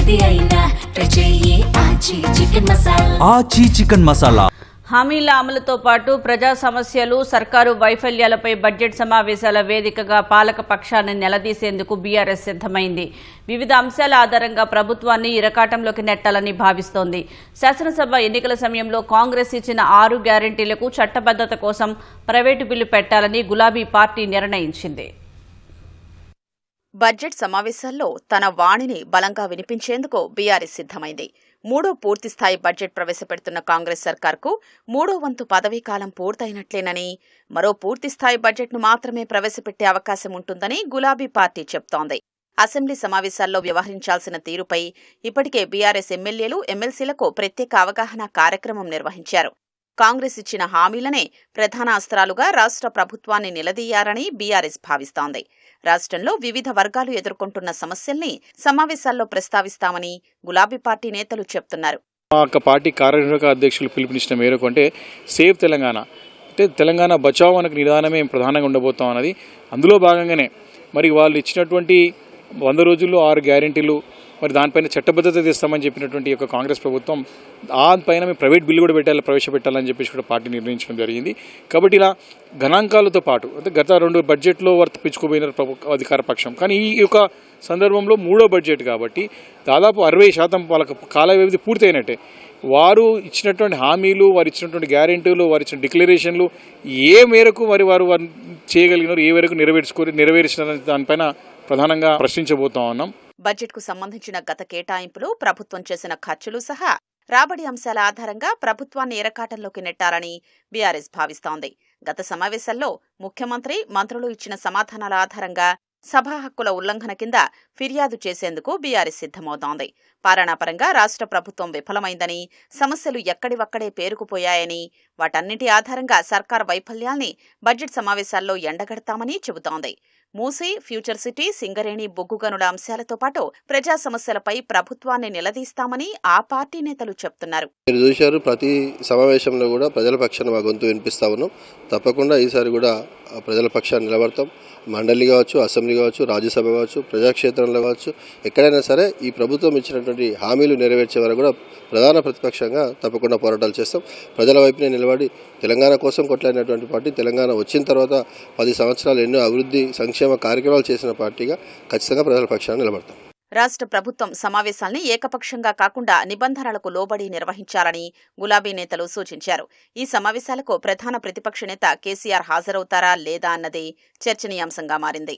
ఏది అయినా ట్రై చెయ్యి ఆచి చికెన్ మసాలా. ఆచి చికెన్ మసాలా. హామీల అమలుతో పాటు ప్రజా సమస్యలు, సర్కారు వైఫల్యాలపై బడ్జెట్ సమావేశాల వేదికగా పాలక పక్షాన్ని నిలదీసేందుకు బీఆర్ఎస్ సిద్ధమైంది. వివిధ అంశాల ఆధారంగా ప్రభుత్వాన్ని ఇరకాటంలోకి నెట్టాలని భావిస్తోంది. శాసనసభ ఎన్నికల సమయంలో కాంగ్రెస్ ఇచ్చిన 6 గ్యారెంటీలకు చట్టబద్ధత కోసం ప్రైవేటు బిల్లు పెట్టాలని గులాబీ పార్టీ నిర్ణయించింది. బడ్జెట్ సమావేశాల్లో తన వాణిని బలంగా వినిపించేందుకు బీఆర్ఎస్ సిద్ధమైంది. 3వ పూర్తిస్థాయి బడ్జెట్ ప్రవేశపెడుతున్న కాంగ్రెస్ సర్కార్కు 3వ వంతు పదవీకాలం పూర్తయినట్లేనని, మరో పూర్తిస్థాయి బడ్జెట్ను మాత్రమే ప్రవేశపెట్టే అవకాశం ఉంటుందని గులాబీ పార్టీ చెప్తోంది. అసెంబ్లీ సమావేశాల్లో వ్యవహరించాల్సిన తీరుపై ఇప్పటికే బీఆర్ఎస్ ఎమ్మెల్యేలు, ఎమ్మెల్సీలకు ప్రత్యేక అవగాహన కార్యక్రమం నిర్వహించారు. కాంగ్రెస్ ఇచ్చిన హామీలనే ప్రధాన అస్త్రాలుగా రాష్ట్ర ప్రభుత్వాన్ని నిలదీయారని బీఆర్ఎస్ భావిస్తోంది. రాష్ట్రంలో వివిధ వర్గాలు ఎదుర్కొంటున్న సమస్యల్ని సమావేశాల్లో ప్రస్తావిస్తామని గులాబీ పార్టీ నేతలు చెప్తున్నారు. పార్టీ కార్యనిర్వాహక అధ్యక్షులు పిలుపునిచ్చిన మేరకు అంటే సేవ్ తెలంగాణ, అంటే తెలంగాణ బచావ్ అనే నిదానమే ప్రధానంగా ఉండబోతాం అన్నది. అందులో భాగంగానే మరి వాళ్ళు ఇచ్చినటువంటి 100 రోజుల్లో 6 గ్యారెంటీలు, మరి దానిపైన చట్టబద్ధత తెస్తామని చెప్పినటువంటి యొక్క కాంగ్రెస్ ప్రభుత్వం దానిపైన మేము ప్రైవేట్ బిల్లు కూడా ప్రవేశపెట్టాలని చెప్పేసి కూడా పార్టీ నిర్ణయించడం జరిగింది. కాబట్టి ఇలా గణాంకాలతో పాటు అంటే గత 2 బడ్జెట్లో వారు తప్పించుకోబోయిన అధికార పక్షం, కానీ ఈ యొక్క సందర్భంలో 3వ బడ్జెట్ కాబట్టి దాదాపు 60% వాళ్ళకి కాల వ్యవధి పూర్తయినట్టే. వారు ఇచ్చినటువంటి హామీలు, వారు ఇచ్చినటువంటి గ్యారెంటీలు, వారు ఇచ్చిన డిక్లరేషన్లు ఏ మేరకు మరి వారు చేయగలిగినారు, ఏ మేరకు నెరవేర్చిన దానిపైన ప్రధానంగా ప్రశ్నించబోతా ఉన్నాం. బడ్జెట్కు సంబంధించిన గత కేటాయింపులు, ప్రభుత్వం చేసిన ఖర్చులు సహా రాబడి అంశాల ఆధారంగా ప్రభుత్వాన్ని ఎరకాటంలోకి నెట్టారని బీఆర్ఎస్ భావిస్తోంది. గత సమావేశాల్లో ముఖ్యమంత్రి, మంత్రులు ఇచ్చిన సమాధానాల ఆధారంగా సభా హక్కుల ఉల్లంఘన కింద ఫిర్యాదు చేసేందుకు బీఆర్ఎస్ సిద్ధమవుతోంది. పాలనాపరంగా రాష్ట్ర ప్రభుత్వం విఫలమైందని, సమస్యలు ఎక్కడివక్కడే పేరుకుపోయాయని, వాటన్నింటి ఆధారంగా సర్కార్ వైఫల్యాల్ని బడ్జెట్ సమావేశాల్లో ఎండగడతామని చెబుతోంది. మూసీ, ఫ్యూచర్ సిటీ, సింగరేణి, బొగ్గు గనుల అంశాలతో పాటు ప్రజా సమస్యలపై ప్రభుత్వాన్ని నిలదీస్తామని ఆ పార్టీ నేతలు చెప్తున్నారు. మీరు చూశారు, ప్రతి సమావేశంలో కూడా ప్రజల పక్షాన మా గొంతు వినిపిస్తా ఉన్నాం. తప్పకుండా ఈసారి కూడా ప్రజల పక్షాన్ని నిలబడతాం. మండలి కావచ్చు, అసెంబ్లీ కావచ్చు, రాజ్యసభ కావచ్చు, ప్రజాక్షేత్రంలో కావచ్చు, ఎక్కడైనా సరే ఈ ప్రభుత్వం ఇచ్చినటువంటి హామీలు నెరవేర్చే వరకు కూడా ప్రధాన ప్రతిపక్షంగా తప్పకుండా పోరాటాలు చేస్తాం. ప్రజల వైపునే నిలబడి తెలంగాణ కోసం కొట్లాడినటువంటి పార్టీ, తెలంగాణ వచ్చిన తర్వాత 10 సంవత్సరాలు ఎన్నో అభివృద్ధి సంక్షేమ కార్యక్రమాలు చేసిన పార్టీగా ఖచ్చితంగా ప్రజల పక్షాన్ని నిలబడతాం. రాష్ట్ర ప్రభుత్వం సమావేశాల్ని ఏకపక్షంగా కాకుండా నిబంధనలకు లోబడి నిర్వహించాలని గులాబీ నేతలు సూచించారు. ఈ సమావేశాలకు ప్రధాన ప్రతిపక్ష నేత కేసీఆర్ హాజరవుతారా లేదా అన్నది చర్చనీయాంశంగా మారింది.